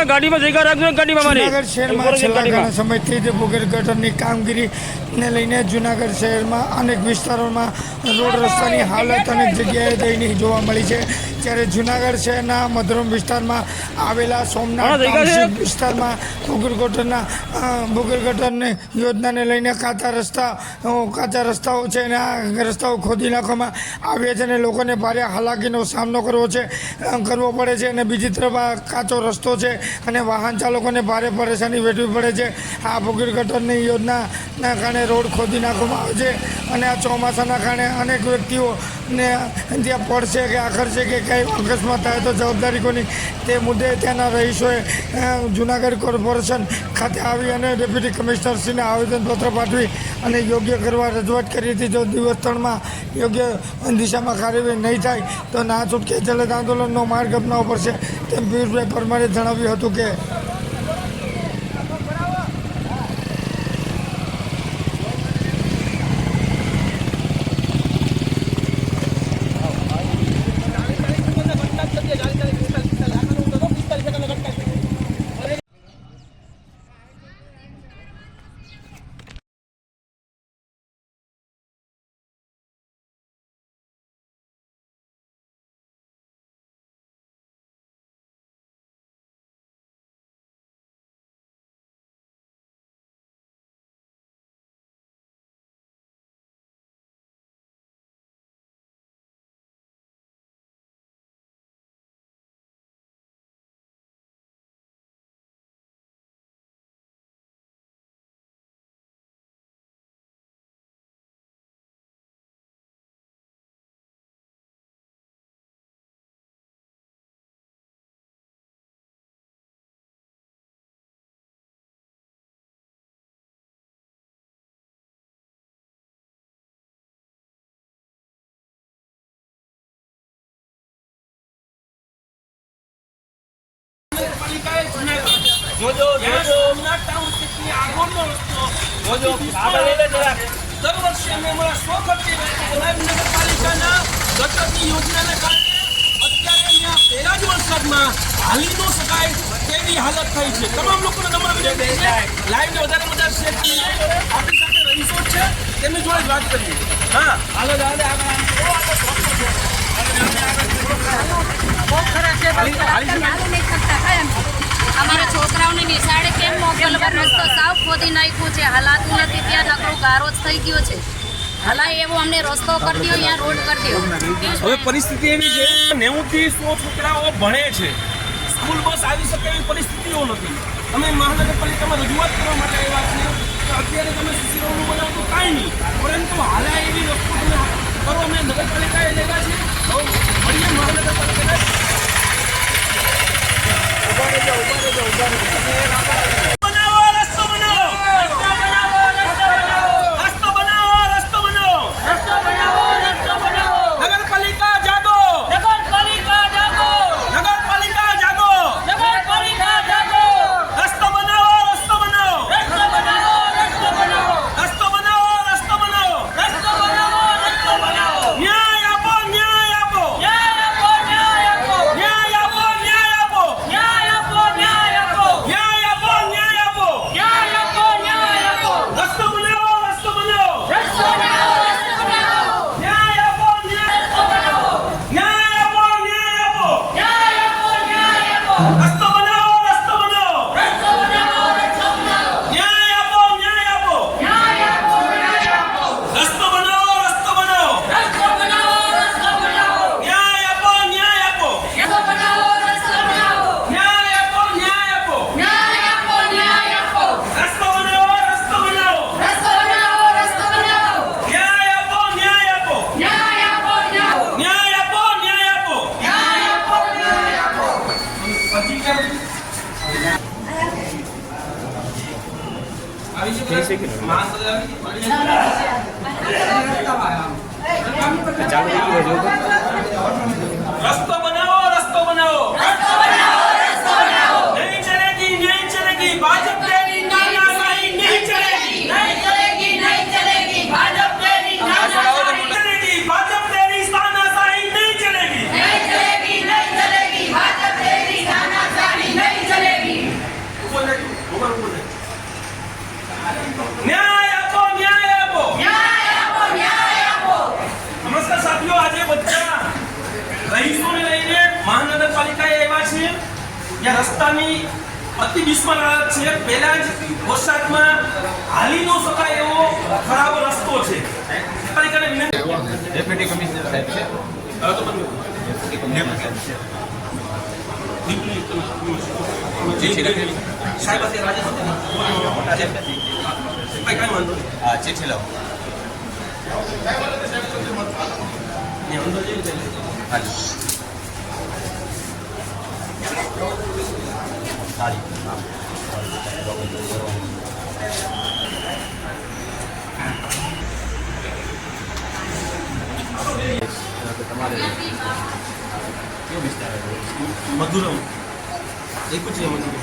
गाड़ी में जगह रखो गाड़ी में मारी जूनागढ़ शहर में छेल्ला घणा समयथी ज भूगर्भ गटરની કામગીરીને લઈને જૂનાગઢ શહેરમાં અનેક વિસ્તારોમાં રોડ રસ્તાની હાલત અનેક જગ્યાએ દયનીય જોવા મળી છે। ત્યારે જૂનાગઢ શહેરના મધરમ વિસ્તારમાં આવેલા સોમનાથ વિસ્તારમાં ભૂગર્ભ ગટરની યોજનાને લઈને કાચા રસ્તાઓ છે અને આ રસ્તાઓ ખોદી નાખવામાં આવ્યા છે અને લોકોને ભારે હાલાકીનો સામનો કરવો પડે છે અને બીજી તરફ આ કાચો રસ્તો છે અને વાહન ચાલકોને ભારે પરેશાની વેઠવી પડે છે। આ ભૂગર્ભ ગટરની યોજનાના કારણે રોડ ખોદી નાખવામાં આવે છે અને આ ચોમાસાના કારણે અનેક વ્યક્તિઓને ત્યાં પડશે કે આખરશે કે કંઈ અકસ્માત થાય તો જવાબદારી કોની તે મુદ્દે ત્યાંના રહીશોએ જૂનાગઢ કોર્પોરેશન ખાતે આવી અને ડેપ્યુટી કમિશનરશ્રીને આવેદનપત્ર પાઠવી અને યોગ્ય કરવા રજૂઆત કરી હતી। જો દિવસ 3માં યોગ્ય દિશામાં કાર્યવાહી નહીં થાય તો ના છૂટકે જલદ આંદોલનનો માર્ગ અપનાવવો પડશે તેમ પિયુષભાઈ પરમારે જણાવ્યું હતું કે દર વર્ષે અમે અમારા સ્વખર્ચે નગરપાલિકાના ગટરની યોજનાના કારણે અત્યારે અહીંયા પહેલા જ વરસાદમાં હાલી ન શકાય તેવી હાલત થઈ છે। તમામ લોકોને નમ્ર વિનંતી છે લાઈવને વધારે શેર કરી આપણી સાથે રહીશો છે તેમની જોડે જ વાત કરીએ। હા હાલો અમારા છોકરાઓને નિશાળે કેમ મોકલવા? રસ્તો સાવ ખોદી નાખ્યો છે, હલાતું નથી, ત્યાં નકરો ગારો જ થઈ ગયો છે। હલાય એવો અમને રસ્તો કરી દો, અહીંયા રોડ કરી દો। હવે પરિસ્થિતિ એવી છે 90 થી 100 છોકરાઓ ભણે છે, સ્કૂલ બસ આવી શકે એવી પરિસ્થિતિઓ નથી। અમે મહાનગરપાલિકામાં રજૂઆત કરવા માટે આવ્યા છીએ કે અત્યારે તમે સીસી રોડનું બનાવો તો કાંઈ નહીં, પરંતુ હાલા એવી વસ્તુ તમે કરો અમે નગરપાલિકાએ લેવા છે। મળીએ મહાનગરપાલિકાને રસ્તો બનાવો, રસ્તો બનાવો, નહીં ચલેગી, નહીં ચલેગી, ભાજપ તેરી નાનાશાહી નહીં ચલેગી, નહીં ચલેગી, નહીં ચલેગી, ભાજપ તેરી નાનાશાહી ચલેગી, ભાજપ તેરી તાનાશાહી નહીં ચલેગી, નહીં ચલેગી, નહીં ચલેગી, ભાજપ તેરી તાનાશાહી નહીં ચલેગી। છે જ્યાં રસ્તાની અતિ બિસ્માર હાલત છે. પહેલા જ વરસાદમાં હાલી ન શકાય એવો ખરાબ રસ્તો છે. પાલિકાને વિનંતી ડેપ્યુટી કમિશનર સાહેબ છે. સાહેબ અત્યારે રાજેશ કઈ વાંધો નહીં. હા, ચિઠ્ઠી લાવો. અંદર જઈને હાજી. સારી. તમારે કયો વિસ્તાર મધુરમ એક છે. મધુરમ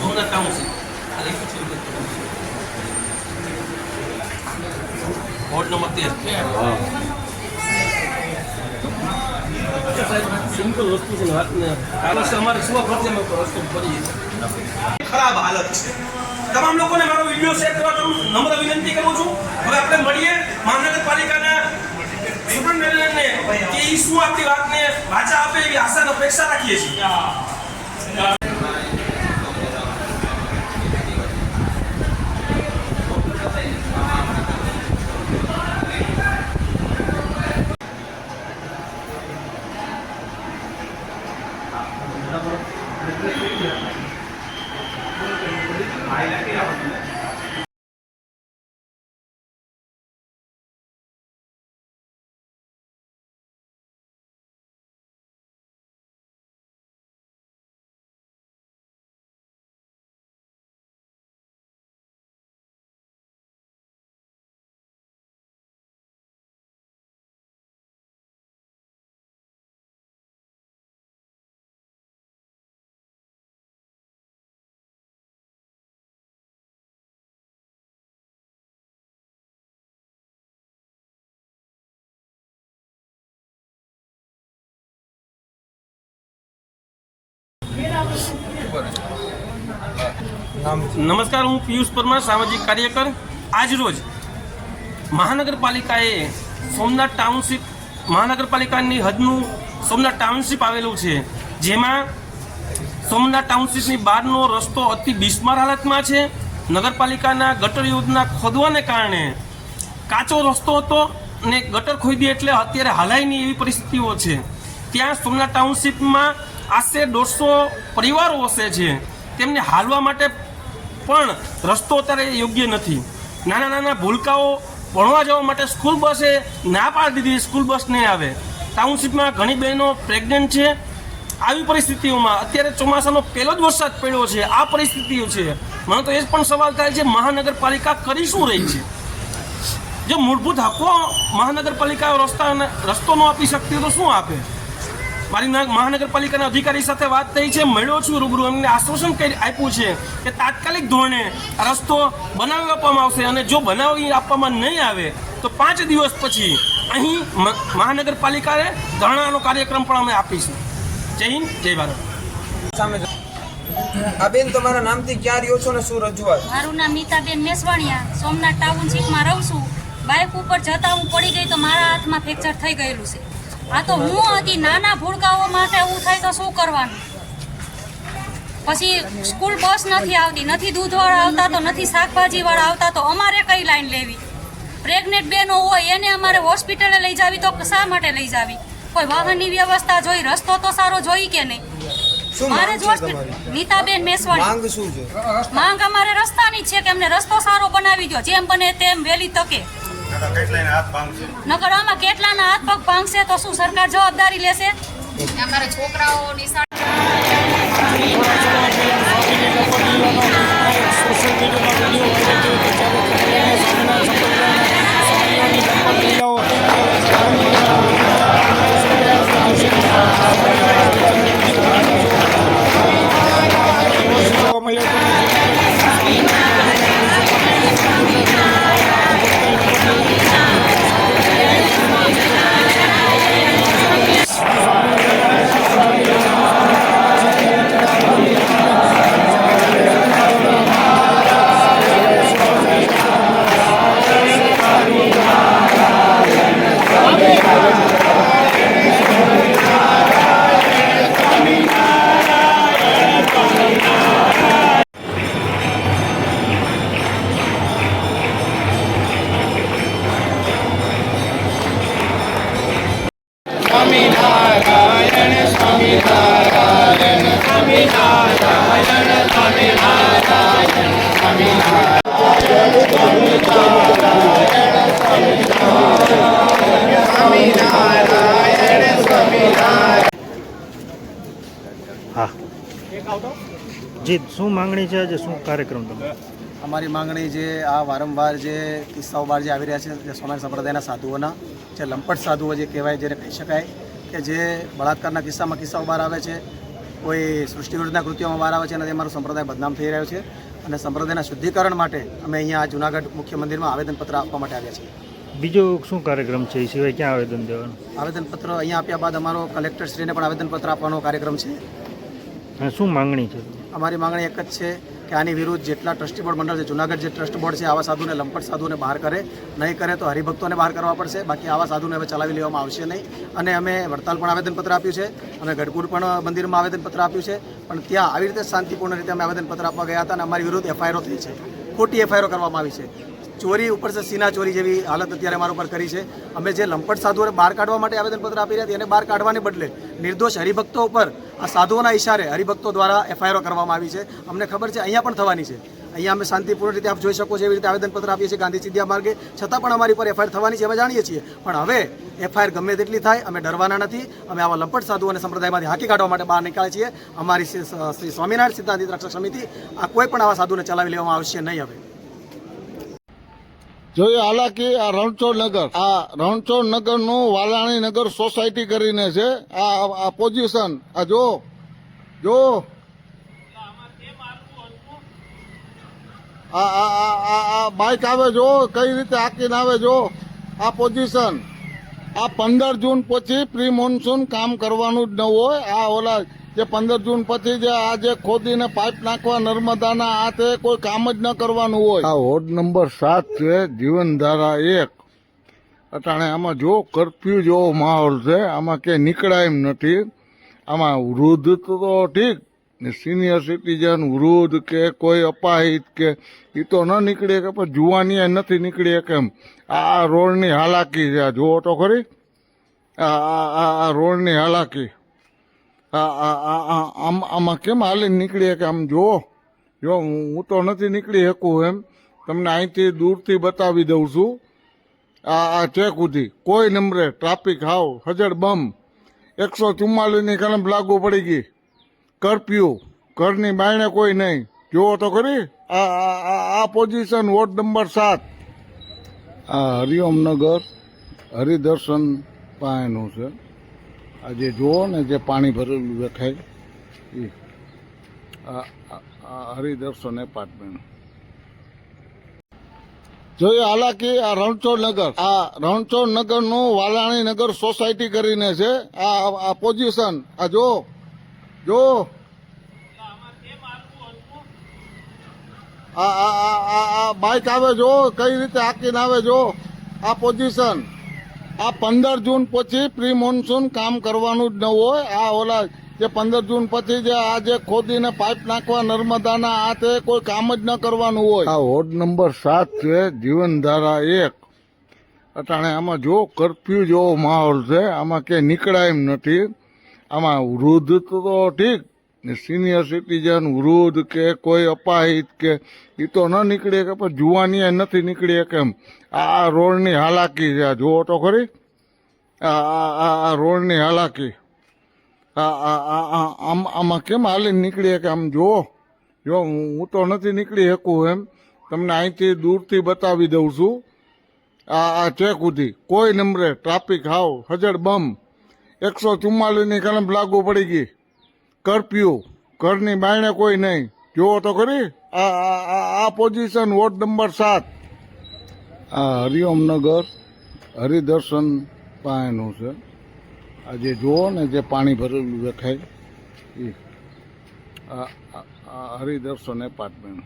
સોમનાથ ટાઉનશીપ એક છે. Ward number 13. સિમ્પલ વસ્તુ છે વાતને કારણ કે અમારે શું પ્રોબ્લેમ રસ્તો પડી ખરાબ હાલત છે. તમામ લોકોને મારો વિડીયો શેર કરવા નમ્ર વિનંતી કરું છું. હવે આપણે મળીએ મહાનગરપાલિકાના સુપ્રિન્ટેન્ડન્ટને કે ઈ શું આપણી વાતને વાચા આપે એવી આશા અને અપેક્ષા રાખીએ છીએ. નમસ્કાર, હું પિયુષ પરમાર, સામાજિક કાર્યકર. આજ રોજ મહાનગરપાલિકાએ સોમનાથ ટાઉનશીપ, મહાનગરપાલિકાની હદનું સોમનાથ ટાઉનશીપ આવેલું છે, જેમાં સોમનાથ ટાઉનશીપની બહારનો રસ્તો અતિ બિસ્માર હાલતમાં છે. નગરપાલિકાના ગટર યોજના ખોદવાને કારણે કાચો રસ્તો હતો ને ગટર ખોદી એટલે અત્યારે હાલાય નહીં એવી પરિસ્થિતિઓ છે. ત્યાં સોમનાથ ટાઉનશીપમાં આશરે 150 પરિવારો વસે છે. તેમને હાલવા માટે પણ રસ્તો અત્યારે યોગ્ય નથી. નાના નાના ભૂલકાઓ ભણવા જવા માટે સ્કૂલ બસે ના પાડી દીધી, સ્કૂલ બસ નહીં આવે. ટાઉનશીપમાં ઘણી બહેનો પ્રેગ્નન્ટ છે. આવી પરિસ્થિતિઓમાં અત્યારે ચોમાસાનો પહેલો જ વરસાદ પડ્યો છે. આ પરિસ્થિતિઓ છે. મને તો એ પણ સવાલ થાય છે, મહાનગરપાલિકા કરી શું રહી છે? જો મૂળભૂત હકો મહાનગરપાલિકા રસ્તો ન આપી શકતી તો શું આપે? મારી મહાનગરપાલિકાના અધિકારી સાથે વાત થઈ છે, મળ્યો છું રૂબરૂ. એમને આશ્વાસન આપ્યું છે કે તાત્કાલિક ધોરણે રસ્તો બનાવી આપવામાં આવશે, અને જો બનાવી આપવામાં નહીં આવે તો 5 દિવસ પછી અહીં મહાનગરપાલિકાએ ધરણાનો કાર્યક્રમ પણ અમે આપીશું. જય હિન્દ, જય ભારત. આ બેન, તમારા નામથી ક્યાં રહ્યો છો ને શું રજૂઆત? મારું નામ નીતાબેન મેસવાણીયા, સોમનાથ ટાઉનશીપમાં રહું છું. બાઇક ઉપર જતા હું પડી ગઈ તો મારા હાથમાં ફ્રેક્ચર થઈ ગયેલું છે. આ તો હું હતી, નાના ભૂલકાઓ માટે એવું થાય તો શું કરવાનું? પછી સ્કૂલ બસ નથી આવતી, નથી દૂધવાળા આવતા તો નથી શાકભાજીવાળા આવતા, તો અમારે કઈ લાઈન લેવી? પ્રેગ્નેન્ટ બહેનો હોય એને અમારે હોસ્પિટલે લઈ જાવી તો શા માટે લઈ જાવી? કોઈ વાહનની વ્યવસ્થા જોઈ, રસ્તો તો સારો જોઈ કે નહીં? મારે જ નીતાબેન મેસવાણી. માંગ શું છે? માંગ અમારે રસ્તાની છે કે અમને રસ્તો સારો બનાવી દો, જેમ બને તેમ વહેલી તકે. નકર આમાં કેટલાના હાથ પગ ભાંગશે તો શું સરકાર જવાબદારી લેશે? અમારા છોકરાઓ નિશાળ હા જી, શું માંગણી છે આજે, શું કાર્યક્રમ તમે? અમારી માંગણી જે આ વારંવાર જે કિસ્સાઓ બહાર જે આવી રહ્યા છે જે સ્વામિનારાયણ સંપ્રદાયના સાધુઓના, જે લંપટ સાધુઓ જે કહેવાય, જેને કહી શકાય કે જે બળાત્કારના કિસ્સાઓ બહાર આવે છે, કોઈ સૃષ્ટિ વિરુદ્ધના કૃત્યોમાં બહાર આવે છે, એનાથી અમારો સંપ્રદાય બદનામ થઈ રહ્યો છે. અને સંપ્રદાયના શુદ્ધિકરણ માટે અમે અહીંયા જૂનાગઢ મુખ્ય મંદિરમાં આવેદનપત્ર આપવા માટે આવ્યા છીએ. બીજો શું કાર્યક્રમ છે એ સિવાય ક્યાં આવેદન દેવાનું? આવેદનપત્ર અહીંયા આપ્યા બાદ અમારો કલેક્ટરશ્રીને પણ આવેદનપત્ર આપવાનો કાર્યક્રમ છે. હા, શું માંગણી છે? અમારી માંગણી એક જ છે કે આની વિરુદ્ધ જેટલા ટ્રસ્ટી બોર્ડ મંડળ છે, જૂનાગઢ જે ટ્રસ્ટ બોર્ડ છે, આવા સાધુને, લંપટ સાધુને બહાર કરે. નહીં કરે તો હરિભક્તોને બહાર કરવા પડશે. બાકી આવા સાધુને હવે ચલાવી લેવામાં આવશે નહીં. અને અમે વડતાલ પણ આવેદનપત્ર આપ્યું છે, અમે ગઢપુર પણ મંદિરમાં આવેદનપત્ર આપ્યું છે. પણ ત્યાં આવી રીતે શાંતિપૂર્ણ રીતે અમે આવેદનપત્ર આપવા ગયા હતા અને અમારી વિરુદ્ધ એફઆઈઆરો થઈ છે, ખોટી એફઆઈઆરો કરવામાં આવી છે. ચોરી ઉપર છે સીના ચોરી જેવી હાલત અત્યારે અમારા ઉપર કરી છે. અમે જે લંપટ સાધુઓને બહાર કાઢવા માટે આવેદનપત્ર આપી રહ્યા હતા, એને બહાર કાઢવાને બદલે નિર્દોષ હરિભક્તો ઉપર આ સાધુઓના ઇશારે હરિભક્તો દ્વારા એફઆઈઆરો કરવામાં આવી છે. અમને ખબર છે અહીંયા પણ થવાની છે. અહીંયા અમે શાંતિપૂર્ણ રીતે આપ જોઈ શકો છો એવી રીતે આવેદનપત્ર આપીએ છીએ ગાંધી સીધા માર્ગે, છતાં પણ અમારી પર એફઆઈઆર થવાની છે, અમે જાણીએ છીએ. પણ હવે એફઆઈઆર ગમે તેટલી થાય, અમે ડરવાના નથી. અમે આવા લંપટ સાધુઓને સંપ્રદાયમાંથી હાંકી કાઢવા માટે બહાર નીકળીએ છીએ. અમારી શ્રી સ્વામિનારાયણ સિદ્ધાંત રક્ષક સમિતિ આ કોઈ પણ આવા સાધુને ચલાવી લેવામાં આવશે નહીં. હવે જોઈએ હાલાકી આ રણછોડ નગર નું વાલાણી નગર સોસાયટી કરીને છે. આ પોઝિશન આ જો આ બાઇક આવે, જો કઈ રીતે હાકીને આવે, જો આ પોઝિશન. આ 15 જૂન પછી પ્રી મોન્સૂન કામ કરવાનું જ ન હોય. આ ઓલા જે 15 જૂન પછી જે આ જે ખોદીને પાઇપ નાખવા નર્મદાના આ તે કોઈ કામ જ ન કરવાનું હોય. આ વોર્ડ નંબર 7 છે, જીવનધારા 1. અટાણે આમાં જો કરફ્યુ જેવો માહોલ છે, આમાં ક્યાંય નીકળાય એમ નથી. આમાં વૃદ્ધ તો ઠીક ને સિનિયર સિટીઝન, વૃદ્ધ કે કોઈ અપાહિત કે એ તો ન નીકળે કે પણ જુવાની નથી નીકળી કેમ. આ રોડની હાલાકી છે, આ જુઓ તો ખરી આ રોડની હાલાકી. આમાં કેમ હાલીને નીકળીએ કે આમ જો હું તો નથી નીકળી શકું એમ. તમને અહીંથી દૂરથી બતાવી દઉં છું. આ ચેક સુધી કોઈ નંબરે ટ્રાફિક હાવ હજડ બમ. 144ની કલમ લાગુ પડી ગઈ. કરફ્યુ, ઘરની બાયણે કોઈ નહીં. જુઓ તો ખરી આ પોઝિશન વોર્ડ નંબર 7. આ હરિઓમનગર હરિદર્શન પાસેનું છે. આ જે જુઓ ને જે પાણી ભરેલું દેખાય એ આ હરિદર્શન એપાર્ટમેન્ટ. જોઈએ હાલાકી આ રણછોડ નગર નું વાલાણી નગર સોસાયટી કરીને છે. આ પોઝિશન આ જો આ બાઇક આવે, જો કઈ રીતે હાકીને આવે, જો આ પોઝિશન. આ 15 જૂન પછી પ્રી મોન્સૂન કામ કરવાનું જ ન હોય. આ ઓલા જે 15 જૂન પછી જે આ જે ખોદીને પાઇપ નાખવા નર્મદાના આ તે કોઈ કામ જ ન કરવાનું હોય. આ વોર્ડ નંબર 7 છે, જીવનધારા 1. અટાણે આમાં જો કરફ્યુ જેવો માહોલ છે, આમાં ક્યાંય નીકળાય એમ નથી. આમાં વૃદ્ધ તો ઠીક ને સિનિયર સિટીઝન, વૃદ્ધ કે કોઈ અપાહિત કે એ તો ન નીકળે કે પણ જુવાની નથી નીકળી કેમ. આ રોડની હાલાકી છે, આ જુઓ તો ખરી આ રોડની હાલાકી. આમાં કેમ હાલીને નીકળીએ કે આમ જો હું તો નથી નીકળી શકું એમ. તમને અહીંથી દૂરથી બતાવી દઉં છું. આ ચેક સુધી કોઈ નંબરે ટ્રાફિક હાવ હજડ બમ. 144ની કલમ લાગુ પડી ગઈ. કરફ્યુ, ઘરની બાયણે કોઈ નહીં. જુઓ તો ખરી આ પોઝિશન વોર્ડ નંબર 7. આ હરિઓમનગર હરિદર્શન પાસેનું છે. આ જે જુઓ ને જે પાણી ભરેલું દેખાય એ આ હરિદર્શન એપાર્ટમેન્ટ.